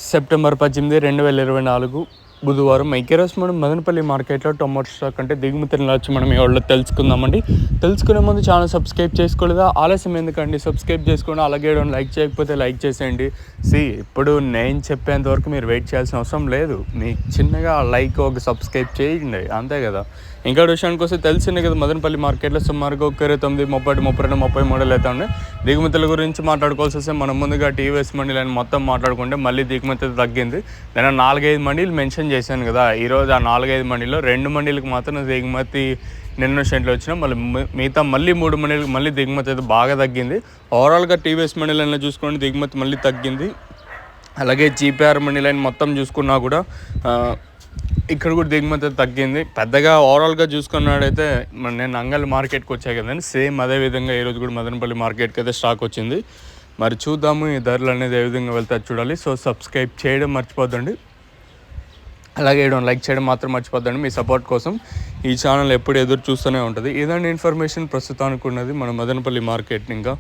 September 18, 2024 బుధవారం ఈరోజు మనం మదనపల్లి మార్కెట్లో టొమాటో స్టాక్ అంటే దిగుమతులను వచ్చి మనం ఎవరిలో తెలుసుకుందామండి. తెలుసుకునే ముందు ఛానల్ సబ్స్క్రైబ్ చేసుకోలేదా? ఆలస్యం ఎందుకండి, సబ్స్క్రైబ్ చేసుకోండి. అలాగే లైక్ చేయకపోతే లైక్ చేసేయండి. ఇప్పుడు నేను చెప్పేంత వరకు మీరు వెయిట్ చేయాల్సిన అవసరం లేదు. మీకు చిన్నగా లైక్ ఒక సబ్స్క్రైబ్ చేయండి, అంతే కదా. ఇంకా విషయానికి వస్తే తెలిసిందే కదా, మదనపల్లి మార్కెట్లో సుమారుగా 29, 30, 32, 33 అయితే ఉన్నాయి. దిగుమతుల గురించి మాట్లాడుకోవాల్సి వస్తే మనం ముందుగా టీవీఎస్ మండీలని మొత్తం మాట్లాడుకుంటే మళ్ళీ దిగుమతి తగ్గింది. నేను 4-5 మండీలు మెన్షన్ చేశాను కదా. ఈరోజు ఆ 4-5 మండీలో 2 మండీలకు మాత్రం దిగుమతి నిన్న సెంట్లు వచ్చినా, మిగతా మళ్ళీ 3 మండీలకు మళ్ళీ దిగుమతి అయితే బాగా తగ్గింది. ఓవరాల్గా టీవీఎస్ మండీలైనా చూసుకోండి దిగుమతి మళ్ళీ తగ్గింది. అలాగే జీపీఆర్ మండీలైన మొత్తం చూసుకున్నా కూడా ఇక్కడ కూడా దిగుమతి తగ్గింది. పెద్దగా ఓవరాల్గా చూసుకున్నాడైతే నేను అంగల్ మార్కెట్కి వచ్చాయి కదండి, సేమ్ అదేవిధంగా ఈరోజు కూడా మదనపల్లి మార్కెట్కి అయితే స్టాక్ వచ్చింది. మరి చూద్దాము ఈ ధరలు అనేది ఏ విధంగా వెళ్తారు చూడాలి. సో సబ్స్క్రైబ్ చేయడం మర్చిపోద్దండి, అలాగే లైక్ చేయడం మాత్రం మర్చిపోద్దండి. మీ సపోర్ట్ కోసం ఈ ఛానల్ ఎప్పుడు ఎదురు చూస్తూనే ఉంటుంది. ఇదండి ఇన్ఫర్మేషన్ ప్రస్తుతానికి ఉన్నది మన మదనపల్లి మార్కెట్. ఇంకా